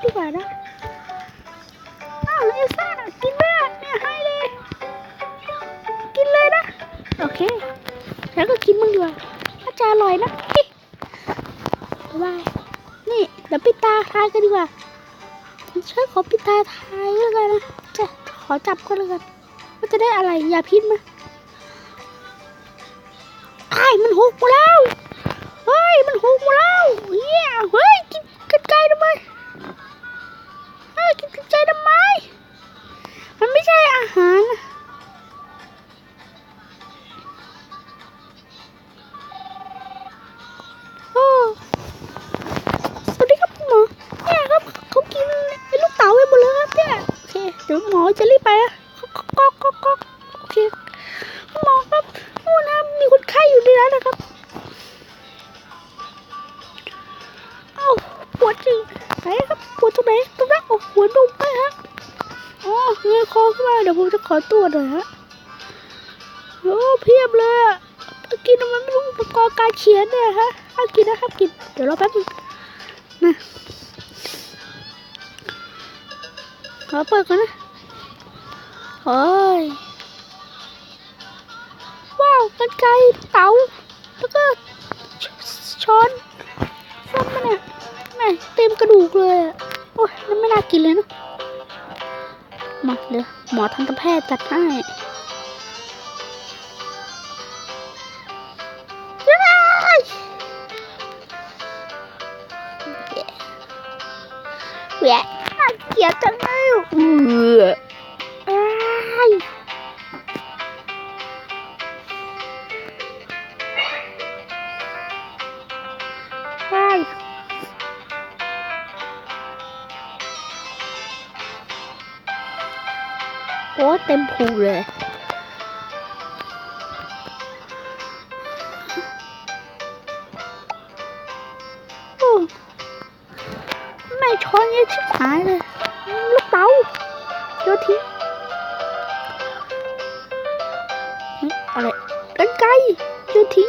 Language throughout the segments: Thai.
ดีกว่านะอ้าวเอลซ่ากินไหมเนี่ยให้เลยกินเลยนะโอเคแล้วก็กินมึงดีกว่าถ้าจะอร่อยนะบายนี่เดี๋ยวปิดตาทายกันดีกว่าฉันขอปิดตาทายแล้วกันนะจะขอจับก็แล้วกันว่าจะได้อะไรอย่าพิษมาไอ้มันหกมาแล้วเฮ้ยมันหกมาแล้วเฮ้ยกินกันไกลทำไมกินกันไกลทำไมมันไม่ใช่อาหารสวัสดีครับคุณหมอเนี่ยครับเขากินไอ้ลูกเต๋าไปหมดเลยครับเนี่ยโอเคเดี๋ยวหมอจะรีบไปนะก็โอเคหมอครับโอ้นะมีคนไข้อยู่ในนั้นนะครับปวดจริงไหนครับปวดตรงไหนตรงนั้นโอ้หัวดุมไปฮะอ๋อเงยคอขึ้นมาเดี๋ยวผมจะขอตรวจหน่อยฮะโอ้เพียบเลยอ่ะกินมันไม่รู้อุปกรณ์การเขียนเนี่ยฮะกินนะครับกินเดี๋ยวรอแป๊บนึงนะขอเปิดก่อนนะโอ้ยว้าวกันไกรเต๋าแล้วก็ช้อนซ้ำมาเนี่ยเต็มกระดูกเลยอ่ะโอ้ยนั่นไม่น่ากินเลยนะมาเดี๋ยวหมอทันตแพทย์จัดให้แหวะเกลียดจังเลยโอ้เต็มพูเลยไม่ช้อนเงี้ยชิบหายเลยลูกเต๋าโยนทิ้งอะไรกันไกลโยนทิ้ง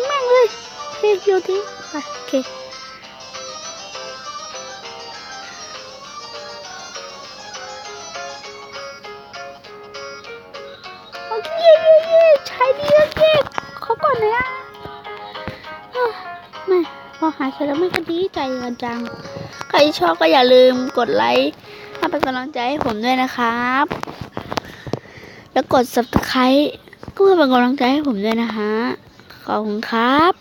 แม่งเลยโอเคโยนทิ้งไปโอเคใช้ดีแล้วเย้เขาก่อนนะไม่พอหายเสร็จแล้วไม่ก็ดีใจกันจังใครชอบก็อย่าลืมกดไลค์มาเป็นกำลังใจให้ผมด้วยนะครับแล้วกด subscribe ก็เพื่อเป็นกำลังใจให้ผมด้วยนะฮะขอบคุณครับ